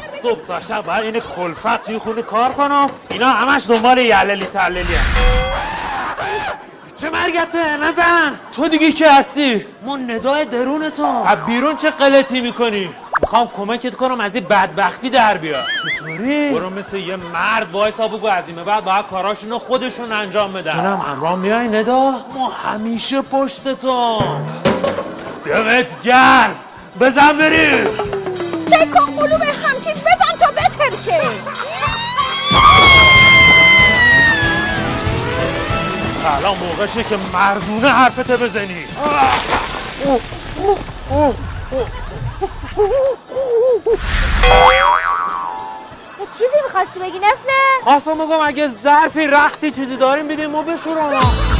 از صبح تا شب باید این کلفت توی خونه کار کنم. اینا همش دنبال یللی تللی هم. چه مرگته نزن. تو دیگه که هستی؟ من ندای درون تو. از بیرون چه غلطی میکنی؟ میخوام کمکت کنم از این بدبختی در بیا. چطوری؟ برو مثل یه مرد وایسا بگو از این بعد باید کاراشونو خودشون انجام بدن. منم همراه میای ندا؟ ما همیشه پشتتون. دمت گرم. بزن بریم. تکان قلوب همچین بزن تا بترکه. الان موقعشه که مردونه حرفت بزنی. چیزی میخواستی بگی نفله؟ خواستم بگم اگه ظرفی رختی چیزی داریم بدیم ما بشورم.